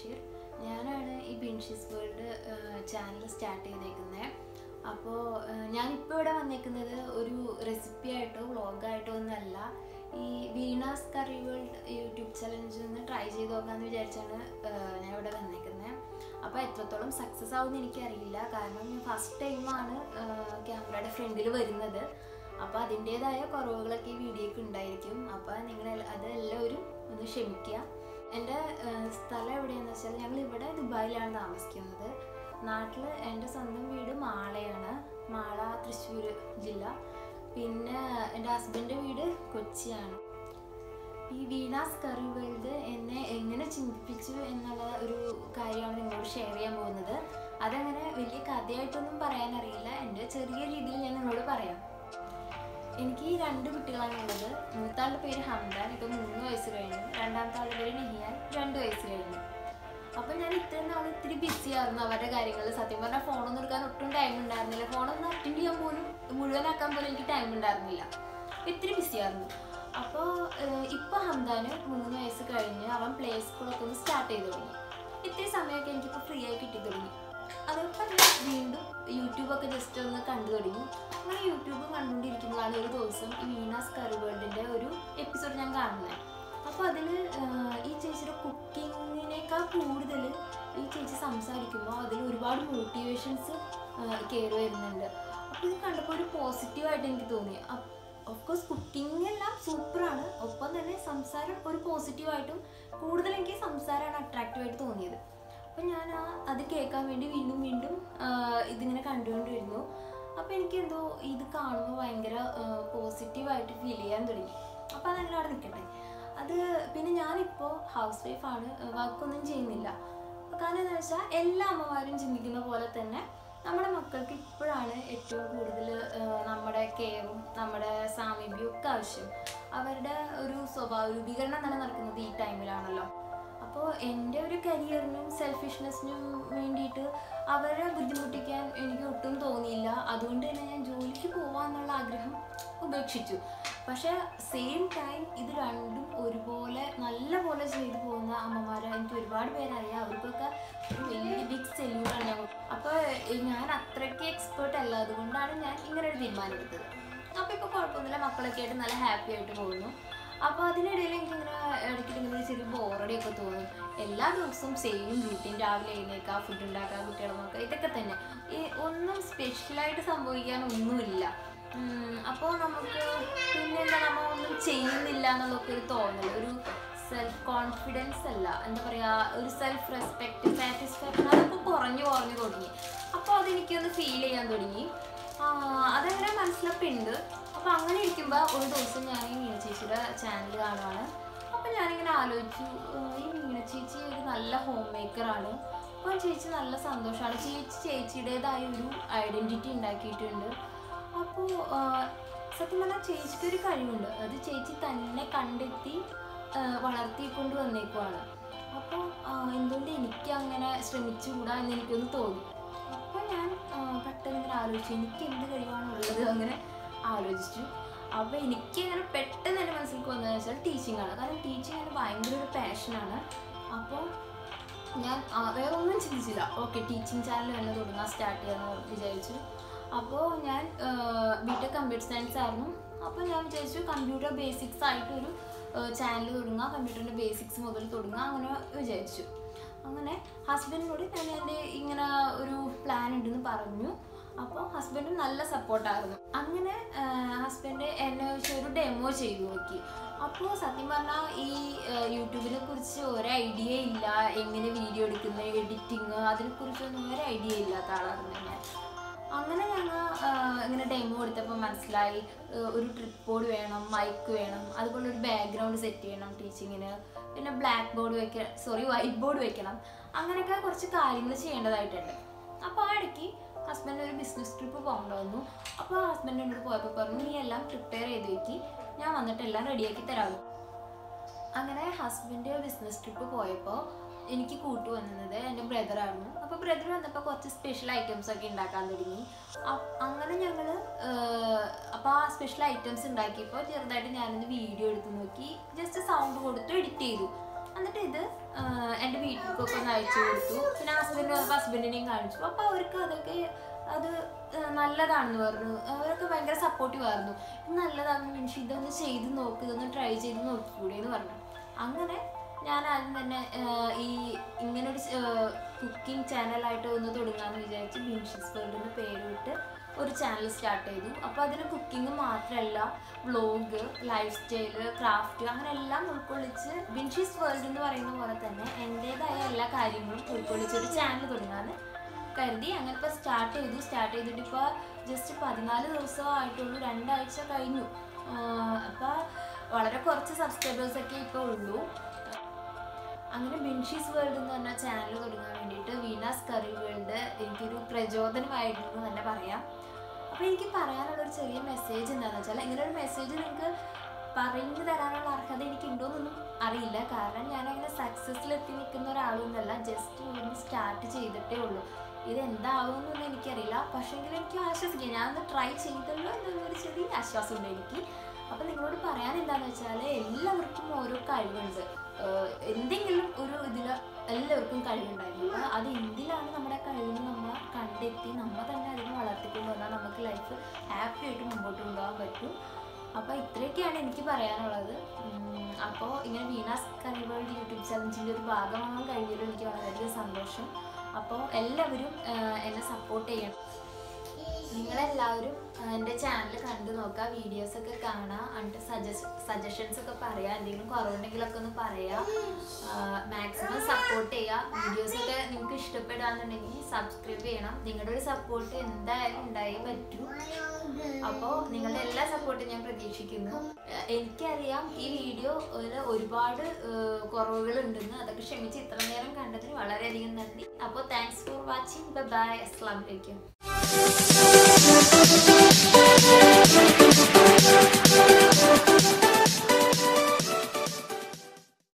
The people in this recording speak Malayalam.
ബഷീർ. ഞാനാണ് ഈ ബിൻഷീസ് വേൾഡ് ചാനൽ സ്റ്റാർട്ട് ചെയ്തേക്കുന്നത്. അപ്പോൾ ഞാനിപ്പോൾ ഇവിടെ വന്നേക്കുന്നത് ഒരു റെസിപ്പി ആയിട്ടോ വ്ളോഗായിട്ടോ ഒന്നല്ല. ഈ വീണാസ് കറി വേൾഡ് യൂട്യൂബ് ചലഞ്ച് ഒന്ന് ട്രൈ ചെയ്ത് നോക്കാമെന്ന് വിചാരിച്ചാണ് ഞാൻ ഇവിടെ വന്നേക്കുന്നത്. അപ്പോൾ എത്രത്തോളം സക്സസ് ആവുമെന്ന് എനിക്കറിയില്ല, കാരണം ഞാൻ ഫസ്റ്റ് ടൈമാണ് ക്യാമറയുടെ ഫ്രണ്ടിൽ വരുന്നത്. അപ്പോൾ അതിൻ്റേതായ കുറവുകളൊക്കെ ഈ വീഡിയോയ്ക്ക് ഉണ്ടായിരിക്കും. അപ്പോൾ നിങ്ങൾ അതെല്ലാവരും ഒന്ന് ക്ഷമിക്കുക. എൻ്റെ സ്ഥലം എവിടെയാണെന്ന് വെച്ചാൽ ഞങ്ങൾ ഇവിടെ ദുബായിലാണ് താമസിക്കുന്നത്. നാട്ടിൽ എൻ്റെ സ്വന്തം വീട് മാളയാണ്, മാള തൃശ്ശൂർ ജില്ല. പിന്നെ എൻ്റെ ഹസ്ബൻഡിൻ്റെ വീട് കൊച്ചിയാണ്. ഈ വീണാസ് കറി വേൾഡ് എന്നെ എങ്ങനെ ചിന്തിപ്പിച്ചു എന്നുള്ള ഒരു കാര്യമാണ് നിങ്ങളോട് ഷെയർ ചെയ്യാൻ പോകുന്നത്. അതങ്ങനെ വലിയ കഥയായിട്ടൊന്നും പറയാനറിയില്ല, എൻ്റെ ചെറിയ രീതിയിൽ ഞാൻ നിങ്ങളോട് പറയാം. എനിക്ക് 2 കുട്ടികളാണ് ഉള്ളത്. മൂത്താളുടെ പേര് ഹംദാൻ, ഇപ്പോൾ 3 വയസ്സ് കഴിഞ്ഞു. രണ്ടാമത്തെ ആളുടെ പേര് നെഹിയാൻ, 2 വയസ്സ് കഴിഞ്ഞു. അപ്പം ഞാൻ ഇത്രയും നാൾ ഇത്തിരി ബിസി ആയിരുന്നു അവരുടെ കാര്യങ്ങളിൽ. സത്യം പറഞ്ഞാൽ ഫോണൊന്നും എടുക്കാൻ ഒട്ടും ടൈം ഉണ്ടായിരുന്നില്ല. ഫോണൊന്നും അറ്റൻഡ് ചെയ്യാൻ പോലും, മുഴുവനാക്കാൻ പോലും എനിക്ക് ടൈം ഉണ്ടായിരുന്നില്ല. ഇത്തിരി ബിസി ആയിരുന്നു. അപ്പോൾ ഇപ്പോൾ ഹംദാന് 3 വയസ്സ് കഴിഞ്ഞ് അവൻ പ്ലേ സ്കൂളൊക്കെ ഒന്ന് സ്റ്റാർട്ട് ചെയ്ത് തുടങ്ങി. ഇത്തിരി സമയമൊക്കെ എനിക്കിപ്പോൾ ഫ്രീ ആയി കിട്ടി തുടങ്ങി. അതൊക്കെ ഞാൻ വീണ്ടും യൂട്യൂബൊക്കെ ജസ്റ്റ് ഒന്ന് കണ്ടു തുടങ്ങി. അങ്ങനെ യൂട്യൂബ് കണ്ടുകൊണ്ടിരിക്കുമ്പോഴാണ് ഒരു ദിവസം ഈ വീണാസ് കറി വേൾഡിൻ്റെ ഒരു എപ്പിസോഡ് ഞാൻ കാണുന്നത്. അപ്പോൾ അതിൽ ഈ ചേച്ചിയുടെ കുക്കിങ്ങിനേക്കാൾ കൂടുതൽ ഈ ചേച്ചി സംസാരിക്കുമ്പോൾ അതിൽ ഒരുപാട് മോട്ടിവേഷൻസ് കയറി വരുന്നുണ്ട്. അപ്പോൾ ഇത് കണ്ടപ്പോൾ ഒരു പോസിറ്റീവായിട്ട് എനിക്ക് തോന്നി. ഓഫ്കോഴ്സ് കുക്കിംഗ് എല്ലാം സൂപ്പറാണ്, ഒപ്പം തന്നെ സംസാരം ഒരു പോസിറ്റീവായിട്ടും കൂടുതൽ എനിക്ക് സംസാരമാണ് അട്രാക്റ്റീവായിട്ട് തോന്നിയത്. അപ്പം ഞാൻ അത് കേൾക്കാൻ വേണ്ടി വീണ്ടും ഇതിങ്ങനെ കണ്ടുകൊണ്ടിരുന്നു. അപ്പോൾ എനിക്കെന്തോ ഇത് കാണുമ്പോൾ ഭയങ്കര പോസിറ്റീവായിട്ട് ഫീൽ ചെയ്യാൻ തുടങ്ങി. അപ്പോൾ അതങ്ങനെ അവിടെ നിൽക്കട്ടെ. അത് പിന്നെ ഞാനിപ്പോൾ ഹൗസ് വൈഫാണ്, വർക്കൊന്നും ചെയ്യുന്നില്ല. കാരണം എന്താണെന്ന് വെച്ചാൽ എല്ലാ അമ്മമാരും ചിന്തിക്കുന്ന പോലെ തന്നെ നമ്മുടെ മക്കൾക്ക് ഇപ്പോഴാണ് ഏറ്റവും കൂടുതൽ നമ്മുടെ കെയറും നമ്മുടെ സാമീപ്യവും ഒക്കെ ആവശ്യം. അവരുടെ ഒരു സ്വഭാവ രൂപീകരണം തന്നെ നടക്കുന്നത് ഈ ടൈമിലാണല്ലോ. അപ്പോൾ എൻ്റെ ഒരു കരിയറിനും സെൽഫിഷ്നെസ്സിനും വേണ്ടിയിട്ട് അവരെ ബുദ്ധിമുട്ടിക്കാൻ എനിക്ക് ഒട്ടും തോന്നിയില്ല. അതുകൊണ്ട് തന്നെ ഞാൻ ജോലിക്ക് പോകാമെന്നുള്ള ആഗ്രഹം ഉപേക്ഷിച്ചു. പക്ഷേ സെയിം ടൈം ഇത് രണ്ടും ഒരുപോലെ നല്ല പോലെ ചെയ്തു പോകുന്ന അമ്മമാരെ എനിക്ക് ഒരുപാട് പേരറിയാം. അവർക്കൊക്കെ ഒരു വലിയ ബിഗ് സെല്യൂട്ടാണ് ഞാൻ. അപ്പോൾ ഞാൻ അത്രയ്ക്ക് എക്സ്പേർട്ട് അല്ല, അതുകൊണ്ടാണ് ഞാൻ ഇങ്ങനെ ഒരു തീരുമാനം എടുത്തത്. അപ്പോൾ ഇപ്പോൾ കുഴപ്പമൊന്നുമില്ല, മക്കളൊക്കെ ആയിട്ട് നല്ല ഹാപ്പി ആയിട്ട് പോകുന്നു. അപ്പോൾ അതിനിടയിൽ എനിക്കിങ്ങനെ ഇടയ്ക്കിങ്ങനെ ഒരു ചെറിയ ബോറടിയൊക്കെ തോന്നും. എല്ലാ ദിവസവും സെയിം റൂട്ടീൻ, രാവിലെ എഴുന്നേൽക്കുക, ഫുഡ് ഉണ്ടാക്കുക, കുട്ടികളെ നോക്കുക, ഇതൊക്കെ തന്നെ. ഈ ഒന്നും സ്പെഷ്യലായിട്ട് സംഭവിക്കാനൊന്നുമില്ല. അപ്പോൾ നമുക്ക് പിന്നെന്താ, നമ്മൾ ഒന്നും ചെയ്യുന്നില്ല എന്നുള്ളതൊക്കെ ഒരു തോന്നൽ, ഒരു സെൽഫ് കോൺഫിഡൻസ് അല്ല, എന്താ പറയുക, ഒരു സെൽഫ് റെസ്പെക്റ്റ്, സാറ്റിസ്ഫാക്ഷൻ അതൊക്കെ കുറഞ്ഞു തുടങ്ങി. അപ്പോൾ അതെനിക്കൊന്ന് ഫീൽ ചെയ്യാൻ തുടങ്ങി. അതങ്ങനെ മനസ്സിലൊക്കെയുണ്ട്. അപ്പോൾ അങ്ങനെ ഇരിക്കുമ്പോൾ ഒരു ദിവസം ഞാൻ ഈ മീന ചേച്ചിയുടെ ചാനൽ കാണുവാണ്. അപ്പോൾ ഞാനിങ്ങനെ ആലോചിച്ചു, ഈ മീന ചേച്ചി ഒരു നല്ല ഹോം മേക്കറാണ്. അപ്പോൾ ചേച്ചി നല്ല സന്തോഷമാണ്. ചേച്ചിയുടേതായ ഒരു ഐഡൻറ്റിറ്റി ഉണ്ടാക്കിയിട്ടുണ്ട്. അപ്പോൾ സത്യം പറഞ്ഞാൽ ചേച്ചിക്കൊരു കഴിവുണ്ട്, അത് ചേച്ചി തന്നെ കണ്ടെത്തി വളർത്തിക്കൊണ്ട് വന്നേക്കുവാണ്. അപ്പോൾ എന്തുകൊണ്ട് എനിക്ക് അങ്ങനെ ശ്രമിച്ചുകൂടാ എന്ന് എനിക്കൊന്ന് തോന്നി. അപ്പോൾ ഞാൻ പെട്ടെന്ന് ഇങ്ങനെ ആലോചിച്ചു, എനിക്ക് എന്ത് കഴിവാണുള്ളത് അങ്ങനെ ആലോചിച്ചു. അപ്പോൾ എനിക്ക് അങ്ങനെ പെട്ടെന്ന് എൻ്റെ മനസ്സിലേക്ക് വന്നതെന്ന് വെച്ചാൽ ടീച്ചിങ്ങാണ്. കാരണം ടീച്ചിങ് എൻ്റെ ഭയങ്കര ഒരു പാഷനാണ്. അപ്പോൾ ഞാൻ വേറെ ഒന്നും ചിന്തിച്ചില്ല, ഓക്കെ ടീച്ചിങ് ചാനൽ തന്നെ തുടങ്ങാൻ സ്റ്റാർട്ട് ചെയ്യാമെന്ന് വിചാരിച്ചു. അപ്പോൾ ഞാൻ ബിടെക് കമ്പ്യൂട്ടർ സയൻസ് ആയിരുന്നു. അപ്പോൾ ഞാൻ വിചാരിച്ചു കമ്പ്യൂട്ടർ ബേസിക്സ് ആയിട്ടൊരു ചാനൽ തുടങ്ങുക, കമ്പ്യൂട്ടറിൻ്റെ ബേസിക്സ് മുതൽ തുടങ്ങുക, അങ്ങനെ വിചാരിച്ചു. അങ്ങനെ ഹസ്ബൻഡിനോട് ഞാൻ എൻ്റെ ഇങ്ങനെ ഒരു പ്ലാൻ ഉണ്ടെന്ന് പറഞ്ഞു. അപ്പോൾ ഹസ്ബൻഡ് നല്ല സപ്പോർട്ടായിരുന്നു. അങ്ങനെ ഹസ്ബൻഡ് എന്നെ വെച്ച് ഒരു ഡെമോ ചെയ്തു നോക്കി. അപ്പോൾ സത്യം പറഞ്ഞാൽ ഈ യൂട്യൂബിനെ കുറിച്ച് ഒരു ഐഡിയ ഇല്ല, എങ്ങനെ വീഡിയോ എടുക്കുന്നത്, എഡിറ്റിങ്, അതിനെക്കുറിച്ചൊന്നും ഒരു ഐഡിയ ഇല്ലാത്ത ആളായിരുന്നു ഞാൻ. അങ്ങനെ ഞങ്ങൾ ഇങ്ങനെ ഡെമോ എടുത്തപ്പോൾ മനസ്സിലായി ഒരു ട്രിപ്പ് ബോർഡ് വേണം, മൈക്ക് വേണം, അതുപോലെ ഒരു ബാക്ക്ഗ്രൗണ്ട് സെറ്റ് ചെയ്യണം ടീച്ചിങ്ങിന്, പിന്നെ വൈറ്റ് ബോർഡ് വെക്കണം, അങ്ങനെയൊക്കെ കുറച്ച് കാര്യങ്ങൾ ചെയ്യേണ്ടതായിട്ടുണ്ട്. അപ്പോൾ ആ ഇടയ്ക്ക് ഹസ്ബൻഡ് ഒരു ബിസിനസ് ട്രിപ്പ് പോകേണ്ടി വന്നു. അപ്പോൾ ഹസ്ബൻഡ് എന്നോട് പോയപ്പോൾ പറഞ്ഞു, നീ എല്ലാം പ്രിപ്പയർ ചെയ്ത് വെക്കി, ഞാൻ വന്നിട്ട് എല്ലാം റെഡിയാക്കി തരാമോ. അങ്ങനെ ഹസ്ബൻഡ് ബിസിനസ് ട്രിപ്പ് പോയപ്പോൾ എനിക്ക് കൂട്ടുവന്നത് എൻ്റെ ബ്രദറായിരുന്നു. അപ്പോൾ ബ്രദർ വന്നപ്പോൾ കുറച്ച് സ്പെഷ്യൽ ഐറ്റംസൊക്കെ ഉണ്ടാക്കാൻ തുടങ്ങി. അങ്ങനെ ഞങ്ങൾ അപ്പോൾ ആ സ്പെഷ്യൽ ഐറ്റംസ് ഉണ്ടാക്കിയപ്പോൾ ചെറുതായിട്ട് ഞാനൊന്ന് വീഡിയോ എടുത്ത് നോക്കി, ജസ്റ്റ് സൗണ്ട് കൊടുത്ത് എഡിറ്റ് ചെയ്തു. എന്നിട്ട് ഇത് എൻ്റെ വീട്ടിലേക്കൊക്കെ ഒന്ന് അയച്ചു കൊടുത്തു. പിന്നെ ഹസ്ബൻഡ് വന്നപ്പോൾ ഹസ്ബൻഡിനെയും കാണിച്ചു. അപ്പോൾ അവർക്ക് അതൊക്കെ അത് നല്ലതാണെന്ന് പറഞ്ഞു. അവരൊക്കെ ഭയങ്കര സപ്പോർട്ടീവ് ആയിരുന്നു. നല്ലതാണ് മീൻസ് ഇതൊന്ന് ചെയ്ത് നോക്ക്, ഇതൊന്ന് ട്രൈ ചെയ്ത് നോക്കിക്കൂടെ എന്ന് പറഞ്ഞു. അങ്ങനെ ഞാൻ ആദ്യം തന്നെ ഈ ഇങ്ങനൊരു കുക്കിംഗ് ചാനലായിട്ട് ഒന്ന് തുടങ്ങാമെന്ന് വിചാരിച്ച് ബിൻഷീസ് വേൾഡ് എന്ന് പേരിട്ട് ഒരു ചാനൽ സ്റ്റാർട്ട് ചെയ്തു. അപ്പോൾ അതിൽ കുക്കിംഗ് മാത്രമല്ല, വ്ളോഗ്, ലൈഫ് സ്റ്റൈല്, ക്രാഫ്റ്റ് അങ്ങനെ എല്ലാം ഉൾക്കൊള്ളിച്ച് ബിൻഷീസ് വേൾഡ് എന്ന് പറയുന്ന പോലെ തന്നെ എൻ്റേതായ എല്ലാ കാര്യങ്ങളും ഉൾക്കൊള്ളിച്ച് ഒരു ചാനൽ തുടങ്ങാമെന്ന് കരുതി. അങ്ങനെ ഇപ്പോൾ സ്റ്റാർട്ട് ചെയ്തിട്ട് ഇപ്പോൾ ജസ്റ്റ് 14 ദിവസമായിട്ടുള്ളൂ, 2 ആഴ്ച കഴിഞ്ഞു. അപ്പോൾ വളരെ കുറച്ച് സബ്സ്ക്രൈബേഴ്സൊക്കെ ഇപ്പോൾ ഉള്ളൂ. അങ്ങനെ ബിൻഷീസ് വേൾഡ് എന്ന് പറഞ്ഞ ചാനൽ തുടങ്ങാൻ വേണ്ടിയിട്ട് വീണാസ് കറി വേൾഡ് എനിക്കൊരു പ്രചോദനമായിരുന്നു എന്ന് തന്നെ പറയാം. അപ്പോൾ എനിക്ക് പറയാനുള്ളൊരു ചെറിയ മെസ്സേജ് എന്താണെന്ന് വെച്ചാൽ, ഇങ്ങനൊരു മെസ്സേജ് നിങ്ങൾക്ക് പറഞ്ഞു തരാനുള്ള അർഹത എനിക്കുണ്ടോയെന്നൊന്നും അറിയില്ല. കാരണം ഞാനങ്ങനെ സക്സസ്സിലെത്തി നിൽക്കുന്ന ഒരാളൊന്നുമല്ല, ജസ്റ്റ് ഒന്ന് സ്റ്റാർട്ട് ചെയ്തിട്ടേ ഉള്ളൂ. ഇതെന്താവുമെന്നൊന്നും എനിക്കറിയില്ല. പക്ഷേങ്കിലും എനിക്ക് ആശ്വസിക്കാം, ഞാനൊന്ന് ട്രൈ ചെയ്തല്ലോ എന്നൊരു ചെറിയ ആശ്വാസമുണ്ട് എനിക്ക്. അപ്പോൾ നിങ്ങളോട് പറയാൻ എന്താണെന്ന് വെച്ചാൽ, എല്ലാവർക്കും ഓരോ കഴിവുണ്ട്. എന്തെങ്കിലും ഒരു ഇതിൽ എല്ലാവർക്കും കഴിവുണ്ടായിരുന്നു. അത് എന്തിലാണ് നമ്മുടെ കഴിവ് നമ്മൾ കണ്ടെത്തി നമ്മൾ തന്നെ അതിനെ വളർത്തിക്കൊണ്ട് വന്നാൽ നമുക്ക് ലൈഫ് ഹാപ്പി ആയിട്ട് മുമ്പോട്ട് കൊണ്ടുപോകാൻ പറ്റും. അപ്പോൾ ഇത്രയൊക്കെയാണ് എനിക്ക് പറയാനുള്ളത്. അപ്പോൾ ഇങ്ങനെ വീണാസ് കറി വേൾഡ് യൂട്യൂബ് ചലഞ്ചിൻ്റെ ഒരു ഭാഗമാകാൻ കഴിഞ്ഞാലും എനിക്ക് വളരെയധികം സന്തോഷം. അപ്പോൾ എല്ലാവരും എന്നെ സപ്പോർട്ട് ചെയ്യണം. നിങ്ങളെല്ലാവരും എൻ്റെ ചാനൽ കണ്ടു നോക്കുക, വീഡിയോസൊക്കെ കാണുക, എന്നിട്ട് സജഷൻസൊക്കെ പറയുക, എന്തെങ്കിലും കുറവുണ്ടെങ്കിലൊക്കെ ഒന്ന് പറയുക. മാക്സിമം സപ്പോർട്ട് ചെയ്യുക. വീഡിയോസൊക്കെ നിങ്ങൾക്ക് ഇഷ്ടപ്പെടുകയാണെന്നുണ്ടെങ്കിൽ സബ്സ്ക്രൈബ് ചെയ്യണം. നിങ്ങളുടെ ഒരു സപ്പോർട്ട് എന്തായാലും ഉണ്ടായേ പറ്റൂ. അപ്പോൾ നിങ്ങളുടെ എല്ലാ സപ്പോർട്ടും ഞാൻ പ്രതീക്ഷിക്കുന്നു. എനിക്കറിയാം ഈ വീഡിയോ ഒരുപാട് കുറവുകളുണ്ടെന്ന്. അതൊക്കെ ക്ഷമിച്ച് ഇത്ര നേരം കണ്ടതിന് വളരെയധികം നന്ദി. അപ്പോൾ താങ്ക്സ് ഫോർ വാച്ചിങ്. ബൈ. അസ്സലാമു അലൈക്കും.